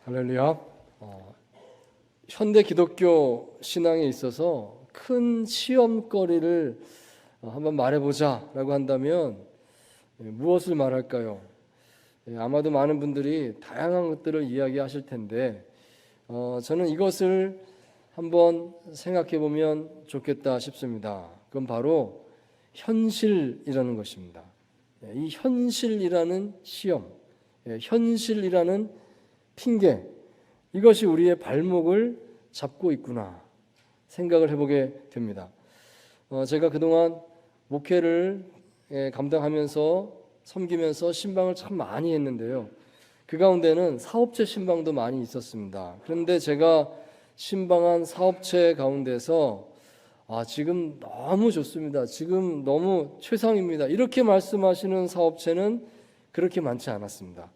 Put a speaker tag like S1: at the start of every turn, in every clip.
S1: 할렐루야. 현대 기독교 신앙에 있어서 큰 시험거리를 한번 말해보자라고 한다면 무엇을 말할까요? 아마도 많은 분들이 다양한 것들을 이야기하실 텐데 저는 이것을 한번 생각해 보면 좋겠다 싶습니다. 그건 바로 현실이라는 것입니다. 이 현실이라는 시험, 현실이라는 핑계, 이것이 우리의 발목을 잡고 있구나 생각을 해보게 됩니다. 제가 그동안 목회를 감당하면서 섬기면서 신방을 참 많이 했는데요. 그 가운데는 사업체 신방도 많이 있었습니다. 그런데 제가 신방한 사업체 가운데서 지금 너무 좋습니다. 지금 너무 최상입니다. 이렇게 말씀하시는 사업체는 그렇게 많지 않았습니다.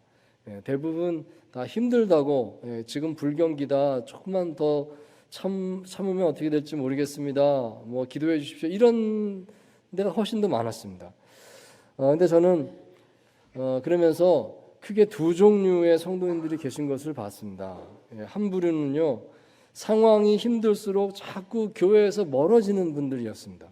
S1: 대부분 다 힘들다고, 지금 불경기다, 조금만 더 참으면 어떻게 될지 모르겠습니다, 뭐 기도해 주십시오, 이런 데가 훨씬 더 많았습니다. 근데 저는 그러면서 크게 두 종류의 성도님들이 계신 것을 봤습니다. 한 부류는요, 상황이 힘들수록 자꾸 교회에서 멀어지는 분들이었습니다.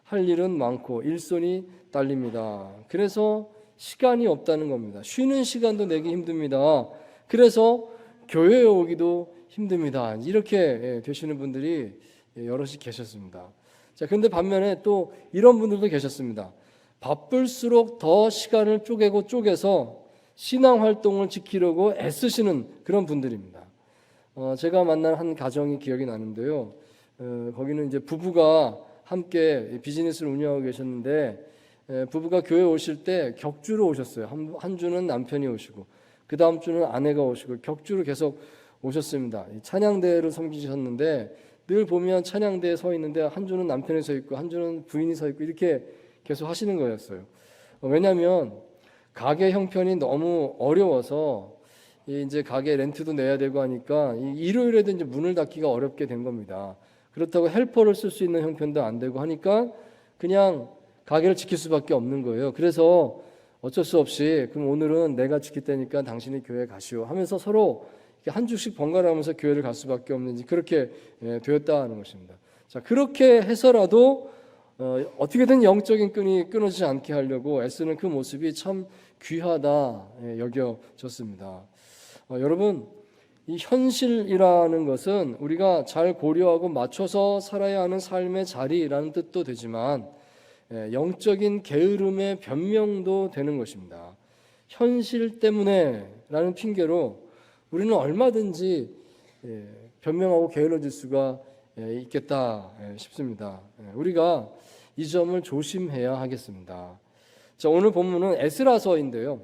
S1: 할 일은 많고 일손이 딸립니다. 그래서 시간이 없다는 겁니다. 쉬는 시간도 내기 힘듭니다. 그래서 교회에 오기도 힘듭니다. 이렇게 되시는 분들이 여럿이 계셨습니다. 자, 그런데 반면에 또 이런 분들도 계셨습니다. 바쁠수록 더 시간을 쪼개서 신앙 활동을 지키려고 애쓰시는 그런 분들입니다. 제가 만난 한 가정이 기억이 나는데요. 거기는 이제 부부가 함께 비즈니스를 운영하고 계셨는데, 부부가 교회 오실 때 격주로 오셨어요. 한 주는 남편이 오시고 그 다음 주는 아내가 오시고 격주로 계속 오셨습니다. 찬양대를 섬기셨는데 늘 보면 찬양대에 서 있는데 한 주는 남편이 서 있고 한 주는 부인이 서 있고 이렇게 계속 하시는 거였어요. 왜냐하면 가게 형편이 너무 어려워서 이제 가게 렌트도 내야 되고 하니까 일요일에도 이제 문을 닫기가 어렵게 된 겁니다. 그렇다고 헬퍼를 쓸 수 있는 형편도 안 되고 하니까 그냥 가게를 지킬 수밖에 없는 거예요. 그래서 어쩔 수 없이 그럼 오늘은 내가 지킬 테니까 당신이 교회 가시오 하면서 서로 한 주씩 번갈아 가면서 교회를 갈 수밖에 없는지 그렇게 되었다는 것입니다. 자, 그렇게 해서라도 어떻게든 영적인 끈이 끊어지지 않게 하려고 애쓰는 그 모습이 참 귀하다 여겨졌습니다. 여러분, 이 현실이라는 것은 우리가 잘 고려하고 맞춰서 살아야 하는 삶의 자리라는 뜻도 되지만 영적인 게으름의 변명도 되는 것입니다. 현실 때문에 라는 핑계로 우리는 얼마든지 변명하고 게을러질 수가 있겠다 싶습니다. 우리가 이 점을 조심해야 하겠습니다. 자, 오늘 본문은 에스라서인데요.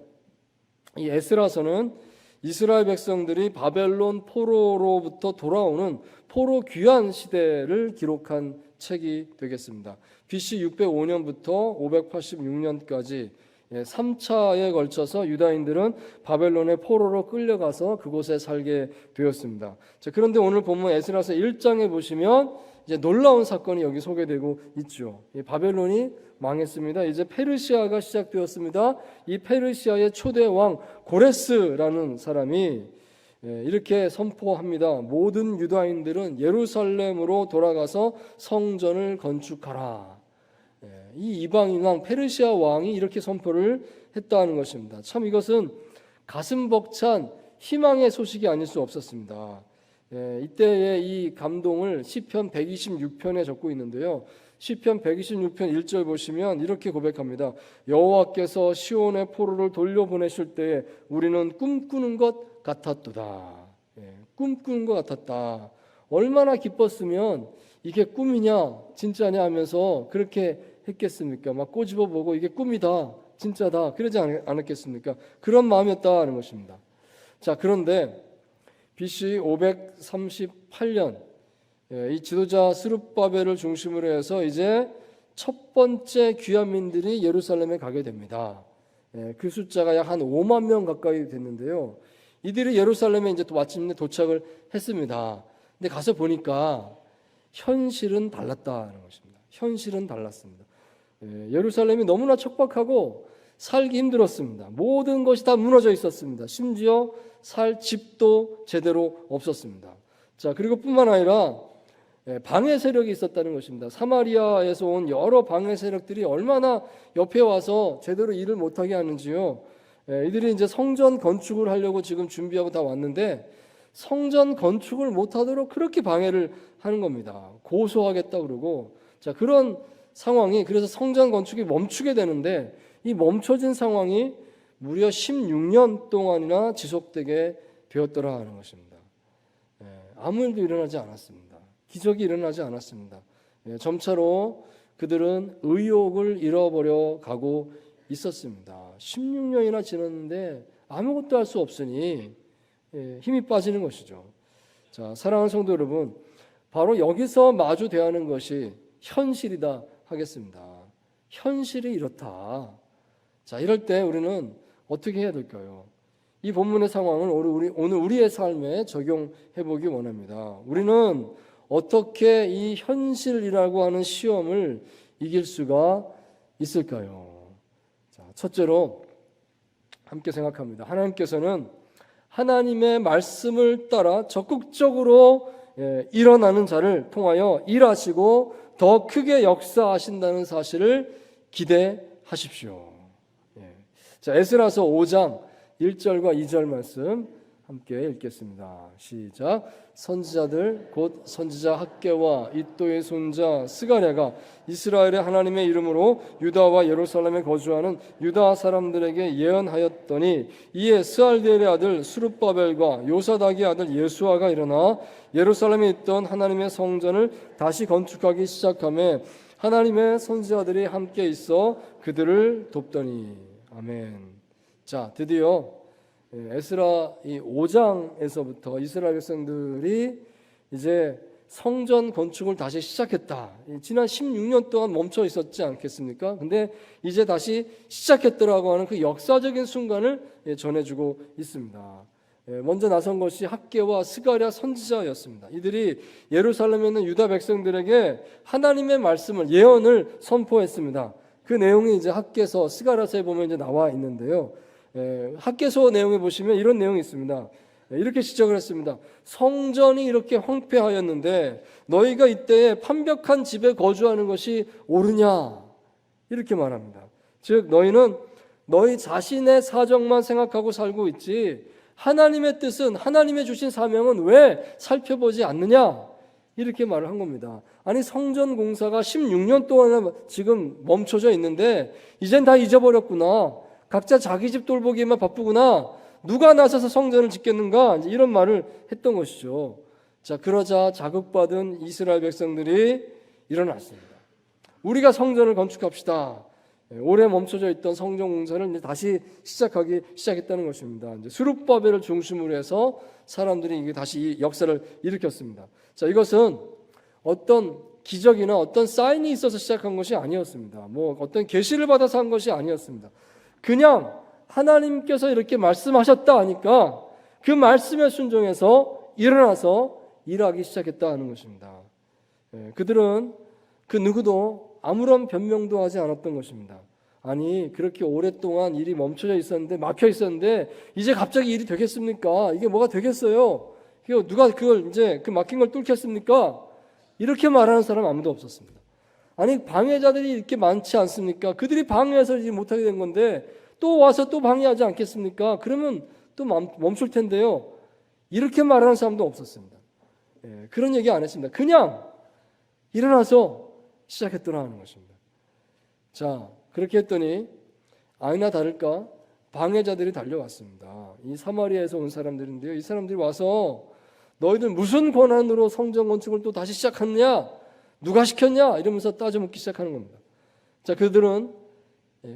S1: 이 에스라서는 이스라엘 백성들이 바벨론 포로로부터 돌아오는 포로 귀환 시대를 기록한 책이 되겠습니다. BC 605년부터 586년까지 3차에 걸쳐서 유다인들은 바벨론의 포로로 끌려가서 그곳에 살게 되었습니다. 자, 그런데 오늘 본문 에스라서 1장에 보시면 이제 놀라운 사건이 여기 소개되고 있죠. 바벨론이 망했습니다. 이제 페르시아가 시작되었습니다. 이 페르시아의 초대 왕 고레스라는 사람이 이렇게 선포합니다. 모든 유다인들은 예루살렘으로 돌아가서 성전을 건축하라. 이 이방인 왕 페르시아 왕이 이렇게 선포를 했다는 것입니다. 참 이것은 가슴 벅찬 희망의 소식이 아닐 수 없었습니다. 이때의 이 감동을 시편 126편에 적고 있는데요. 시편 126편 1절 보시면 이렇게 고백합니다. 여호와께서 시온의 포로를 돌려보내실 때에 우리는 꿈꾸는 것 같았도다. 꿈꾸는 것 같았다. 얼마나 기뻤으면 이게 꿈이냐 진짜냐 하면서 그렇게 했겠습니까? 막 꼬집어 보고 이게 꿈이다 진짜다 그러지 않았겠습니까? 그런 마음이었다는 것입니다. 자, 그런데 BC 538년 이 지도자 스룹바벨을 중심으로 해서 이제 첫 번째 귀환민들이 예루살렘에 가게 됩니다. 그 숫자가 약 한 5만 명 가까이 됐는데요. 이들이 예루살렘에 이제 마침내 도착을 했습니다. 근데 가서 보니까 현실은 달랐다는 것입니다. 현실은 달랐습니다. 예루살렘이 너무나 척박하고 살기 힘들었습니다. 모든 것이 다 무너져 있었습니다. 심지어 살 집도 제대로 없었습니다. 자, 그리고 뿐만 아니라 방해 세력이 있었다는 것입니다. 사마리아에서 온 여러 방해 세력들이 얼마나 옆에 와서 제대로 일을 못하게 하는지요. 이들이 이제 성전 건축을 하려고 지금 준비하고 다 왔는데 성전 건축을 못하도록 그렇게 방해를 하는 겁니다. 고소하겠다 그러고. 자, 그런 상황이, 그래서 성전 건축이 멈추게 되는데 이 멈춰진 상황이 무려 16년 동안이나 지속되게 되었더라 하는 것입니다. 아무 일도 일어나지 않았습니다. 기적이 일어나지 않았습니다. 점차로 그들은 의욕을 잃어버려 가고 있었습니다. 16년이나 지났는데 아무것도 할 수 없으니 힘이 빠지는 것이죠. 자, 사랑하는 성도 여러분, 바로 여기서 마주 대하는 것이 현실이다 하겠습니다. 현실이 이렇다. 자, 이럴 때 우리는 어떻게 해야 될까요? 이 본문의 상황을 오늘 우리의 삶에 적용해 보기 원합니다. 우리는 어떻게 이 현실이라고 하는 시험을 이길 수가 있을까요? 자, 첫째로 함께 생각합니다. 하나님께서는 하나님의 말씀을 따라 적극적으로 일어나는 자를 통하여 일하시고 더 크게 역사하신다는 사실을 기대하십시오. 자, 에스라서 5장 1절과 2절 말씀 함께 읽겠습니다. 시작. 선지자들 곧 선지자 학개와 이도의 손자 스가랴가 이스라엘의 하나님의 이름으로 유다와 예루살렘에 거주하는 유다 사람들에게 예언하였더니 이에 스알디엘의 아들 스룹바벨과 요사닥의 아들 예수아가 일어나 예루살렘에 있던 하나님의 성전을 다시 건축하기 시작하며 하나님의 선지자들이 함께 있어 그들을 돕더니. 아멘. 자, 드디어 에스라 이 5장에서부터 이스라엘 백성들이 이제 성전 건축을 다시 시작했다. 지난 16년 동안 멈춰 있었지 않겠습니까? 근데 이제 다시 시작했더라고 하는 그 역사적인 순간을 전해주고 있습니다. 먼저 나선 것이 학개와 스가랴 선지자였습니다. 이들이 예루살렘에 있는 유다 백성들에게 하나님의 말씀을, 예언을 선포했습니다. 그 내용이 이제 학개서, 스가랴서에 보면 이제 나와 있는데요. 학개서 내용에 보시면 이런 내용이 있습니다. 이렇게 시작을 했습니다. 성전이 이렇게 황폐하였는데 너희가 이때에 판벽한 집에 거주하는 것이 옳으냐? 이렇게 말합니다. 즉 너희는 너희 자신의 사정만 생각하고 살고 있지 하나님의 뜻은, 하나님의 주신 사명은 왜 살펴보지 않느냐? 이렇게 말을 한 겁니다. 아니, 성전 공사가 16년 동안 지금 멈춰져 있는데 이젠 다 잊어버렸구나. 각자 자기 집 돌보기에만 바쁘구나. 누가 나서서 성전을 짓겠는가? 이런 말을 했던 것이죠. 자, 그러자 자극받은 이스라엘 백성들이 일어났습니다. 우리가 성전을 건축합시다. 오래 멈춰져 있던 성전 공사를 이제 다시 시작했다는 것입니다. 이제 스룹바벨을 중심으로 해서 사람들이 이게 다시 역사를 일으켰습니다. 자, 이것은 어떤 기적이나 어떤 사인이 있어서 시작한 것이 아니었습니다. 뭐 어떤 계시를 받아서 한 것이 아니었습니다. 그냥 하나님께서 이렇게 말씀하셨다 하니까 그 말씀에 순종해서 일어나서 일하기 시작했다 하는 것입니다. 그들은 그 누구도 아무런 변명도 하지 않았던 것입니다. 아니, 그렇게 오랫동안 일이 멈춰져 있었는데, 막혀 있었는데 이제 갑자기 일이 되겠습니까? 이게 뭐가 되겠어요? 누가 그걸 이제 그 막힌 걸 뚫겠습니까? 이렇게 말하는 사람 아무도 없었습니다. 아니, 방해자들이 이렇게 많지 않습니까? 그들이 방해해서 이제 못하게 된 건데 또 와서 또 방해하지 않겠습니까? 그러면 또 멈출 텐데요. 이렇게 말하는 사람도 없었습니다. 그런 얘기 안 했습니다. 그냥 일어나서 시작했더라 하는 것입니다. 자, 그렇게 했더니 아니나 다를까 방해자들이 달려왔습니다. 이 사마리아에서 온 사람들인데요. 이 사람들이 와서 너희들 무슨 권한으로 성전 건축을 또 다시 시작하느냐? 누가 시켰냐? 이러면서 따져묻기 시작하는 겁니다. 자, 그들은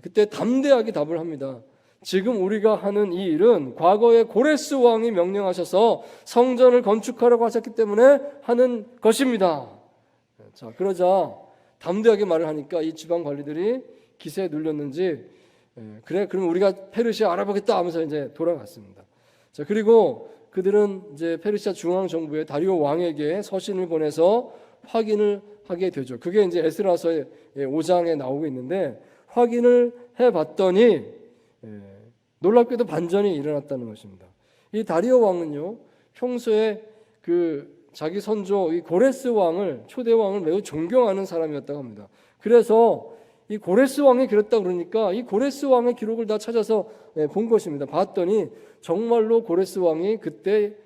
S1: 그때 담대하게 답을 합니다. 지금 우리가 하는 이 일은 과거에 고레스 왕이 명령하셔서 성전을 건축하라고 하셨기 때문에 하는 것입니다. 자, 그러자 담대하게 말을 하니까 이 지방 관리들이 기세에 눌렸는지 그래, 그럼 우리가 페르시아 알아보겠다 하면서 이제 돌아갔습니다. 자, 그리고 그들은 이제 페르시아 중앙 정부의 다리오 왕에게 서신을 보내서 확인을 하게 되죠. 그게 이제 에스라서의 5장에 나오고 있는데, 확인을 해봤더니 놀랍게도 반전이 일어났다는 것입니다. 이 다리오 왕은요, 평소에 그 자기 선조 이 고레스 왕을, 초대 왕을 매우 존경하는 사람이었다고 합니다. 그래서 이 고레스 왕이 그랬다 그러니까 이 고레스 왕의 기록을 다 찾아서 본 것입니다. 봤더니 정말로 고레스 왕이 그때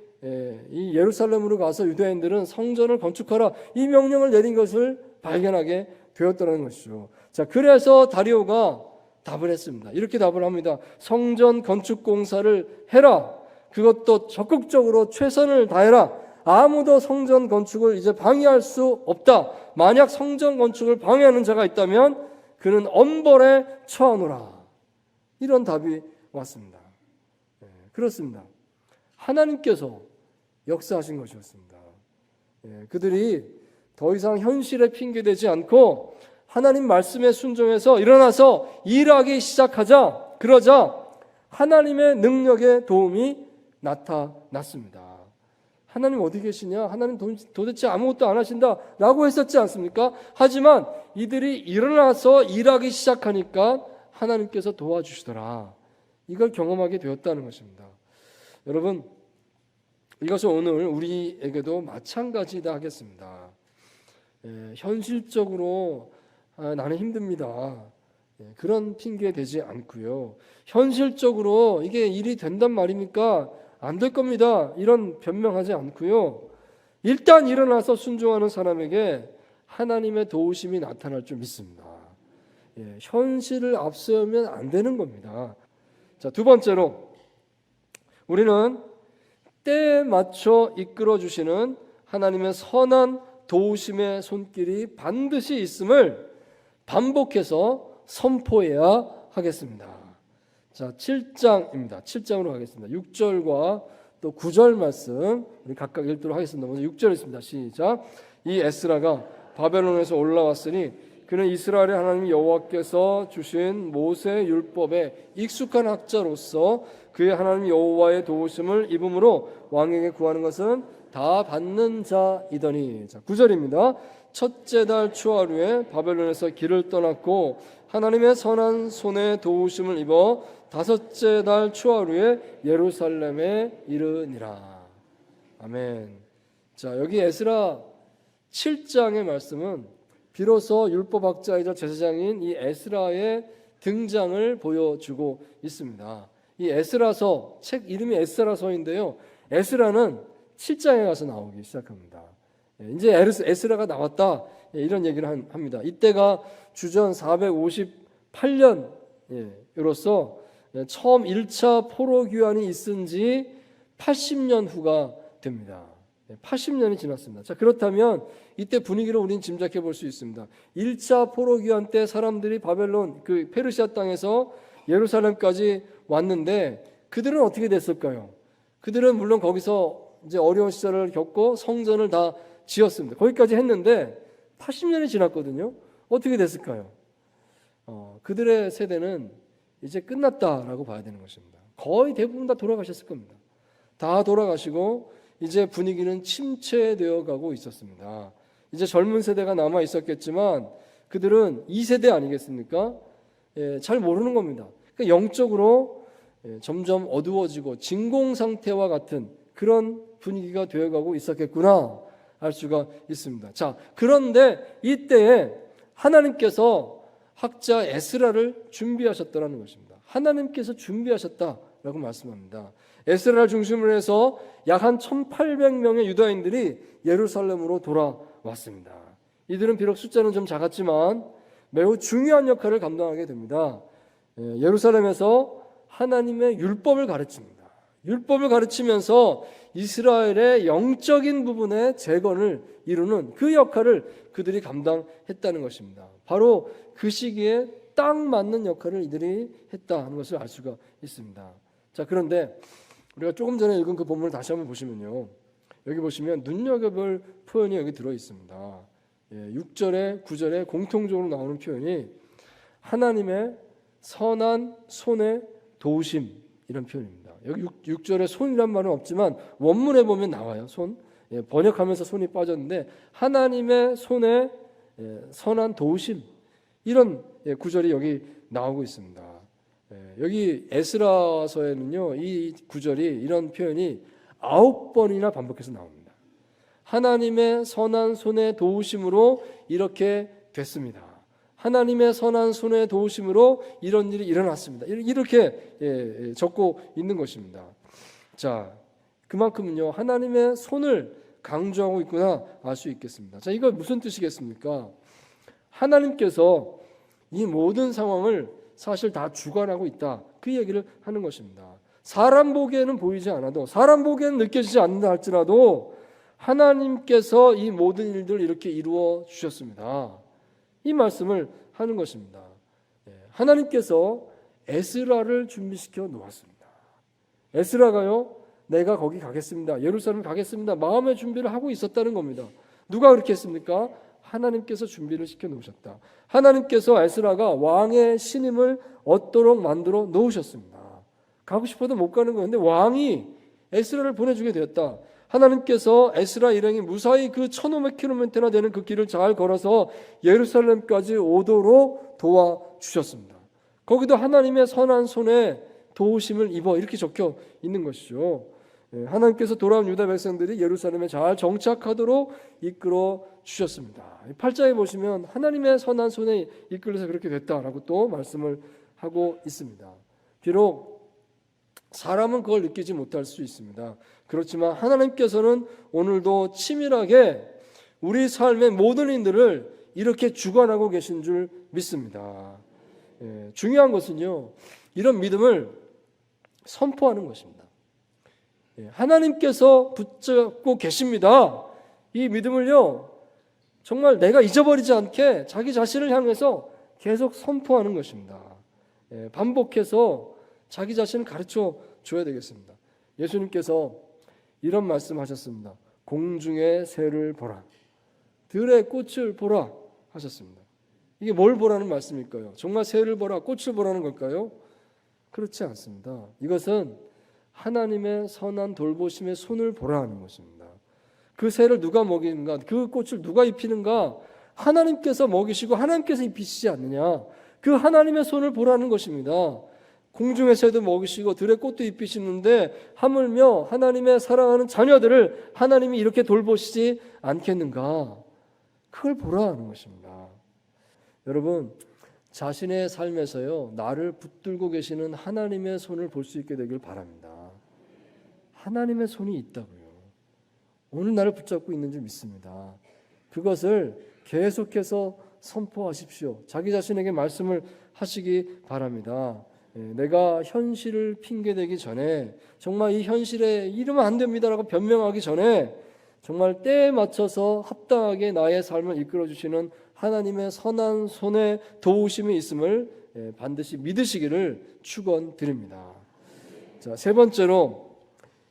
S1: 이 예루살렘으로 가서 유대인들은 성전을 건축하라, 이 명령을 내린 것을 발견하게 되었다는 것이죠. 자, 그래서 다리오가 답을 했습니다. 이렇게 답을 합니다. 성전 건축 공사를 해라. 그것도 적극적으로 최선을 다해라. 아무도 성전 건축을 이제 방해할 수 없다. 만약 성전 건축을 방해하는 자가 있다면 그는 엄벌에 처하노라. 이런 답이 왔습니다. 그렇습니다. 하나님께서 역사하신 것이었습니다. 그들이 더 이상 현실에 핑계대지 않고 하나님 말씀에 순종해서 일어나서 일하기 시작하자. 그러자 하나님의 능력의 도움이 나타났습니다. 하나님 어디 계시냐? 하나님 도대체 아무것도 안 하신다 라고 했었지 않습니까? 하지만 이들이 일어나서 일하기 시작하니까 하나님께서 도와주시더라. 이걸 경험하게 되었다는 것입니다. 여러분, 이것은 오늘 우리에게도 마찬가지다 하겠습니다. 현실적으로 나는 힘듭니다. 그런 핑계 대지 않고요. 현실적으로 이게 일이 된단 말입니까? 안 될 겁니다. 이런 변명하지 않고요. 일단 일어나서 순종하는 사람에게 하나님의 도우심이 나타날 줄 믿습니다. 현실을 앞세우면 안 되는 겁니다. 자, 두 번째로 우리는 때에 맞춰 이끌어 주시는 하나님의 선한 도우심의 손길이 반드시 있음을 반복해서 선포해야 하겠습니다. 자, 7장입니다. 7장으로 가겠습니다. 6절과 또 9절 말씀 우리 각각 읽도록 하겠습니다. 먼저 6절 있습니다. 시작. 이 에스라가 바벨론에서 올라왔으니 그는 이스라엘의 하나님 여호와께서 주신 모세 율법에 익숙한 학자로서 그의 하나님 여호와의 도우심을 입음으로 왕에게 구하는 것은 다 받는 자이더니. 자, 9절입니다. 첫째 달 추하루에 바벨론에서 길을 떠났고 하나님의 선한 손에 도우심을 입어 다섯째 달 추하루에 예루살렘에 이르니라. 아멘. 자, 여기 에스라 7장의 말씀은 비로소 율법학자이자 제사장인 이 에스라의 등장을 보여주고 있습니다. 이 에스라서, 책 이름이 에스라서인데요. 에스라는 7장에 가서 나오기 시작합니다. 이제 에스라가 나왔다, 이런 얘기를 합니다. 이때가 주전 458년으로서 처음 1차 포로 귀환이 있은 지 80년 후가 됩니다. 80년이 지났습니다. 자, 그렇다면 이때 분위기를 우리는 짐작해 볼 수 있습니다. 1차 포로 귀환 때 사람들이 바벨론, 그 페르시아 땅에서 예루살렘까지 왔는데 그들은 어떻게 됐을까요? 그들은 물론 거기서 이제 어려운 시절을 겪고 성전을 다 지었습니다. 거기까지 했는데 80년이 지났거든요. 어떻게 됐을까요? 그들의 세대는 이제 끝났다라고 봐야 되는 것입니다. 거의 대부분 다 돌아가셨을 겁니다. 다 돌아가시고 이제 분위기는 침체되어 가고 있었습니다. 이제 젊은 세대가 남아 있었겠지만 그들은 2세대 아니겠습니까? 잘 모르는 겁니다. 그러니까 영적으로 점점 어두워지고 진공 상태와 같은 그런 분위기가 되어가고 있었겠구나 알 수가 있습니다. 자, 그런데 이때에 하나님께서 학자 에스라를 준비하셨다는 것입니다. 하나님께서 준비하셨다라고 말씀합니다. 에스라를 중심으로 해서 약 한 1800명의 유다인들이 예루살렘으로 돌아왔습니다. 이들은 비록 숫자는 좀 작았지만 매우 중요한 역할을 감당하게 됩니다. 예루살렘에서 하나님의 율법을 가르칩니다. 율법을 가르치면서 이스라엘의 영적인 부분의 재건을 이루는 그 역할을 그들이 감당했다는 것입니다. 바로 그 시기에 딱 맞는 역할을 이들이 했다는 것을 알 수가 있습니다. 자, 그런데 우리가 조금 전에 읽은 그 본문을 다시 한번 보시면요, 여기 보시면 눈여겨볼 표현이 여기 들어 있습니다. 6절에 9절에 공통적으로 나오는 표현이 하나님의 선한 손의 도우심, 이런 표현입니다. 여기 6절에 손이란 말은 없지만 원문에 보면 나와요. 손. 번역하면서 손이 빠졌는데 하나님의 손에 선한 도우심, 이런 구절이 여기 나오고 있습니다. 여기 에스라서에는요, 이 구절이, 이런 표현이 9번이나 반복해서 나옵니다. 하나님의 선한 손의 도우심으로 이렇게 됐습니다. 하나님의 선한 손의 도우심으로 이런 일이 일어났습니다. 이렇게 적고 있는 것입니다. 자, 그만큼은요, 하나님의 손을 강조하고 있구나 알 수 있겠습니다. 자, 이거 무슨 뜻이겠습니까? 하나님께서 이 모든 상황을 사실 다 주관하고 있다, 그 얘기를 하는 것입니다. 사람 보기에는 보이지 않아도, 사람 보기에는 느껴지지 않는다 할지라도 하나님께서 이 모든 일들을 이렇게 이루어 주셨습니다. 이 말씀을 하는 것입니다. 하나님께서 에스라를 준비시켜 놓았습니다. 에스라가요, 내가 거기 가겠습니다, 예루살렘 가겠습니다, 마음의 준비를 하고 있었다는 겁니다. 누가 그렇게 했습니까? 하나님께서 준비를 시켜 놓으셨다. 하나님께서 에스라가 왕의 신임을 얻도록 만들어 놓으셨습니다. 가고 싶어도 못 가는 건데 왕이 에스라를 보내주게 되었다. 하나님께서 에스라 일행이 무사히 그 1500km나 되는 그 길을 잘 걸어서 예루살렘까지 오도록 도와주셨습니다. 거기도 하나님의 선한 손에 도우심을 입어, 이렇게 적혀 있는 것이죠. 하나님께서 돌아온 유다 백성들이 예루살렘에 잘 정착하도록 이끌어 주셨습니다. 8장에 보시면 하나님의 선한 손에 이끌려서 그렇게 됐다라고 또 말씀을 하고 있습니다. 비록 사람은 그걸 느끼지 못할 수 있습니다. 그렇지만 하나님께서는 오늘도 치밀하게 우리 삶의 모든 일들을 이렇게 주관하고 계신 줄 믿습니다. 중요한 것은요, 이런 믿음을 선포하는 것입니다. 하나님께서 붙잡고 계십니다. 이 믿음을요, 정말 내가 잊어버리지 않게 자기 자신을 향해서 계속 선포하는 것입니다. 반복해서 자기 자신을 가르쳐 줘야 되겠습니다. 예수님께서 이런 말씀하셨습니다. 공중의 새를 보라, 들의 꽃을 보라 하셨습니다. 이게 뭘 보라는 말씀일까요? 정말 새를 보라, 꽃을 보라는 걸까요? 그렇지 않습니다. 이것은 하나님의 선한 돌보심의 손을 보라 하는 것입니다. 그 새를 누가 먹이는가, 그 꽃을 누가 입히는가? 하나님께서 먹이시고 하나님께서 입히시지 않느냐? 그 하나님의 손을 보라는 것입니다. 공중의 새도 먹이시고 들의 꽃도 입히시는데 하물며 하나님의 사랑하는 자녀들을 하나님이 이렇게 돌보시지 않겠는가? 그걸 보라는 것입니다. 여러분, 자신의 삶에서요, 나를 붙들고 계시는 하나님의 손을 볼 수 있게 되길 바랍니다. 하나님의 손이 있다고요. 오늘 나를 붙잡고 있는 줄 믿습니다. 그것을 계속해서 선포하십시오. 자기 자신에게 말씀을 하시기 바랍니다. 내가 현실을 핑계대기 전에, 정말 이 현실에 이러면 안 됩니다라고 변명하기 전에 정말 때에 맞춰서 합당하게 나의 삶을 이끌어주시는 하나님의 선한 손에 도우심이 있음을 반드시 믿으시기를 축원드립니다. 자, 세 번째로,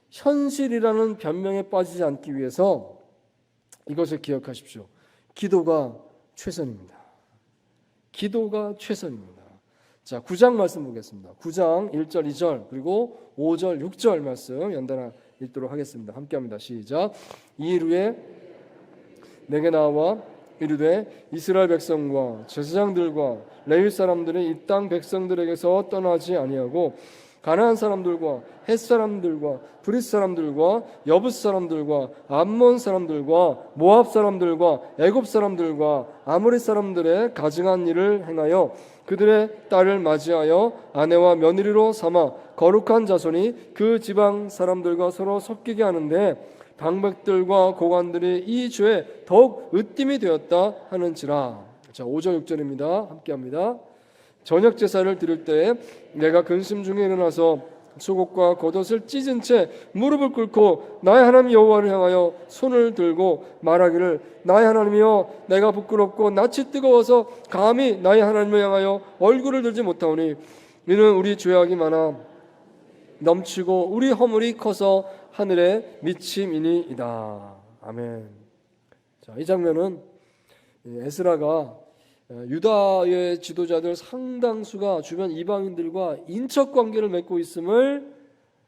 S1: 현실이라는 변명에 빠지지 않기 위해서 이것을 기억하십시오. 기도가 최선입니다. 기도가 최선입니다. 자, 9장 말씀 보겠습니다. 9장 1절, 2절, 그리고 5절, 6절 말씀 연달아 읽도록 하겠습니다. 함께합니다. 시작. 이일 후에 내게 나와 이르되 이스라엘 백성과 제사장들과 레위 사람들이 이 땅 백성들에게서 떠나지 아니하고 가나안 사람들과 헷 사람들과 브릿 사람들과 여붓 사람들과 암몬 사람들과 모압 사람들과 애굽 사람들과 아모리 사람들의 가증한 일을 행하여 그들의 딸을 맞이하여 아내와 며느리로 삼아 거룩한 자손이 그 지방 사람들과 서로 섞이게 하는데 방백들과 고관들이 이 죄에 더욱 으뜸이 되었다 하는지라. 자, 5절 6절입니다. 함께합니다. 저녁 제사를 드릴 때에 내가 근심 중에 일어나서 속옷과 겉옷을 찢은 채 무릎을 꿇고 나의 하나님 여호와를 향하여 손을 들고 말하기를 나의 하나님이여, 내가 부끄럽고 낯이 뜨거워서 감히 나의 하나님을 향하여 얼굴을 들지 못하오니 이는 우리 죄악이 많아 넘치고 우리 허물이 커서 하늘에 미침이니이다. 아멘. 자, 이 장면은 에스라가 유다의 지도자들 상당수가 주변 이방인들과 인척 관계를 맺고 있음을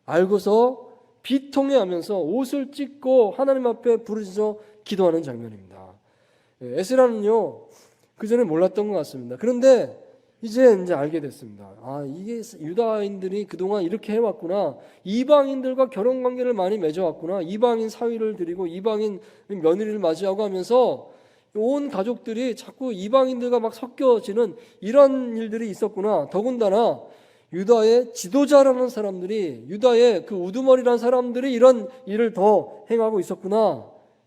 S1: 알고서 비통해하면서 옷을 찢고 하나님 앞에 부르짖어 기도하는 장면입니다. 에스라는요, 그 전에 몰랐던 것 같습니다. 그런데 이제 알게 됐습니다. 아, 이게 유다인들이 그동안 이렇게 해왔구나. 이방인들과 결혼 관계를 많이 맺어왔구나. 이방인 사위를 드리고 이방인 며느리를 맞이하고 하면서 온 가족들이 자꾸 이방인들과 막 섞여지는 이런 일들이 있었구나. 더군다나 유다의 지도자라는 사람들이, 유다의 그 우두머리라는 사람들이 이런 일을 더 행하고 있었구나.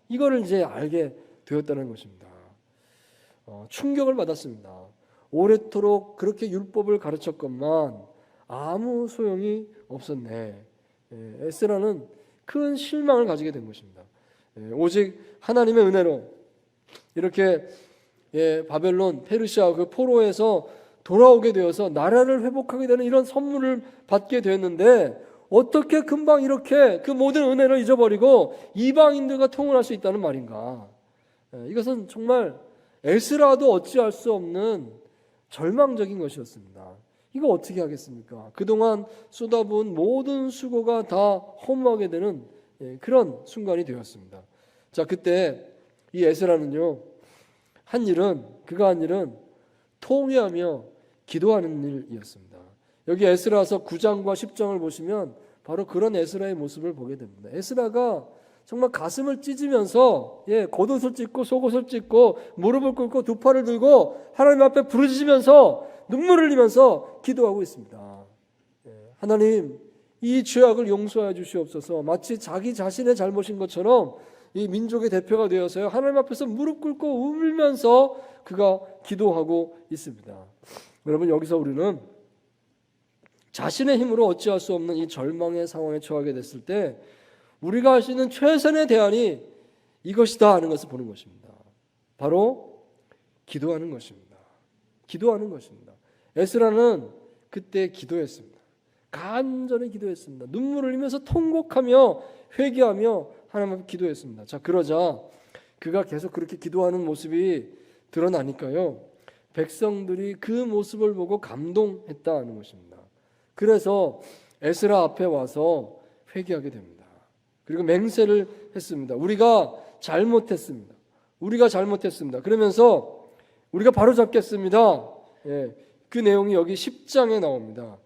S1: 이거를 이제 알게 되었다는 것입니다. 충격을 받았습니다. 오래도록 그렇게 율법을 가르쳤건만 아무 소용이 없었네. 에스라는 큰 실망을 가지게 된 것입니다. 오직 하나님의 은혜로 이렇게 바벨론, 페르시아 그 포로에서 돌아오게 되어서 나라를 회복하게 되는 이런 선물을 받게 되었는데 어떻게 금방 이렇게 그 모든 은혜를 잊어버리고 이방인들과 통혼할 수 있다는 말인가? 이것은 정말 에스라도 어찌할 수 없는 절망적인 것이었습니다. 이거 어떻게 하겠습니까? 그동안 쏟아부은 모든 수고가 다 허무하게 되는 그런 순간이 되었습니다. 자, 그때 이 에스라는요, 그가 한 일은 통회하며 기도하는 일이었습니다. 여기 에스라서 9장과 10장을 보시면 바로 그런 에스라의 모습을 보게 됩니다. 에스라가 정말 가슴을 찢으면서 겉옷을 찢고 속옷을 찢고 무릎을 꿇고 두 팔을 들고 하나님 앞에 부르짖으면서 눈물을 흘리면서 기도하고 있습니다. 하나님, 이 죄악을 용서해 주시옵소서. 마치 자기 자신의 잘못인 것처럼 이 민족의 대표가 되어서요, 하나님 앞에서 무릎 꿇고 울면서 그가 기도하고 있습니다. 여러분, 여기서 우리는 자신의 힘으로 어찌할 수 없는 이 절망의 상황에 처하게 됐을 때 우리가 할 수 있는 최선의 대안이 이것이다 하는 것을 보는 것입니다. 바로 기도하는 것입니다. 기도하는 것입니다. 에스라는 그때 기도했습니다. 간절히 기도했습니다. 눈물을 흘리면서 통곡하며 회개하며 하나님 앞에 기도했습니다. 자, 그러자 그가 계속 그렇게 기도하는 모습이 드러나니까요, 백성들이 그 모습을 보고 감동했다는 것입니다. 그래서 에스라 앞에 와서 회개하게 됩니다. 그리고 맹세를 했습니다. 우리가 잘못했습니다. 그러면서 우리가 바로잡겠습니다. 그 내용이 여기 10장에 나옵니다.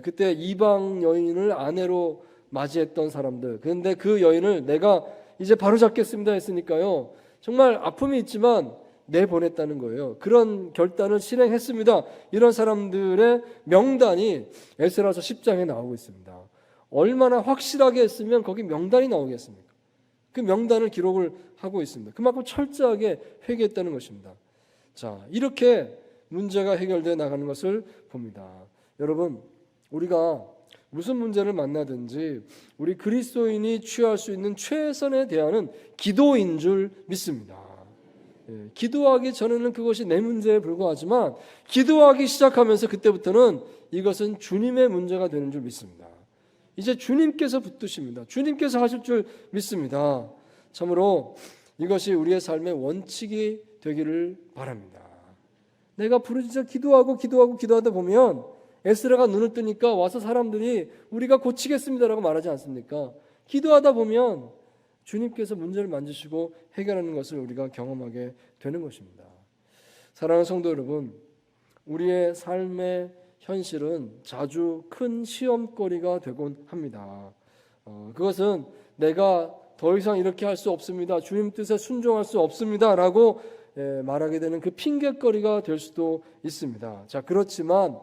S1: 그때 이방 여인을 아내로 맞이했던 사람들, 그런데 그 여인을 내가 이제 바로잡겠습니다 했으니까요, 정말 아픔이 있지만 내보냈다는 거예요. 그런 결단을 실행했습니다. 이런 사람들의 명단이 에스라서 10장에 나오고 있습니다. 얼마나 확실하게 했으면 거기 명단이 나오겠습니까? 그 명단을 기록을 하고 있습니다. 그만큼 철저하게 회개했다는 것입니다. 자, 이렇게 문제가 해결되어 나가는 것을 봅니다. 여러분, 우리가 무슨 문제를 만나든지 우리 그리스도인이 취할 수 있는 최선의 대안은 기도인 줄 믿습니다. 기도하기 전에는 그것이 내 문제에 불과하지만 기도하기 시작하면서 그때부터는 이것은 주님의 문제가 되는 줄 믿습니다. 이제 주님께서 붙드십니다. 주님께서 하실 줄 믿습니다. 참으로 이것이 우리의 삶의 원칙이 되기를 바랍니다. 내가 부르짖어 기도하다 보면 에스라가 눈을 뜨니까 와서 사람들이 우리가 고치겠습니다라고 말하지 않습니까? 기도하다 보면 주님께서 문제를 만지시고 해결하는 것을 우리가 경험하게 되는 것입니다. 사랑하는 성도 여러분, 우리의 삶의 현실은 자주 큰 시험거리가 되곤 합니다. 그것은 내가 더 이상 이렇게 할 수 없습니다, 주님 뜻에 순종할 수 없습니다 라고 말하게 되는 그 핑계거리가 될 수도 있습니다. 자, 그렇지만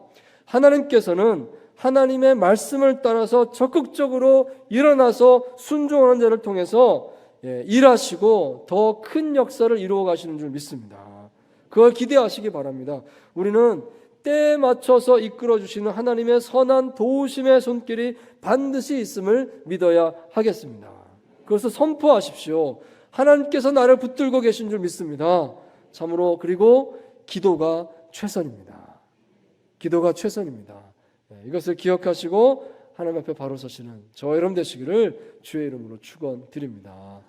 S1: 하나님께서는 하나님의 말씀을 따라서 적극적으로 일어나서 순종하는 자를 통해서 일하시고 더 큰 역사를 이루어 가시는 줄 믿습니다. 그걸 기대하시기 바랍니다. 우리는 때에 맞춰서 이끌어 주시는 하나님의 선한 도우심의 손길이 반드시 있음을 믿어야 하겠습니다. 그래서 선포하십시오. 하나님께서 나를 붙들고 계신 줄 믿습니다. 참으로. 그리고 기도가 최선입니다. 기도가 최선입니다. 이것을 기억하시고 하나님 앞에 바로 서시는 저와 여러분 되시기를 주의 이름으로 축원드립니다.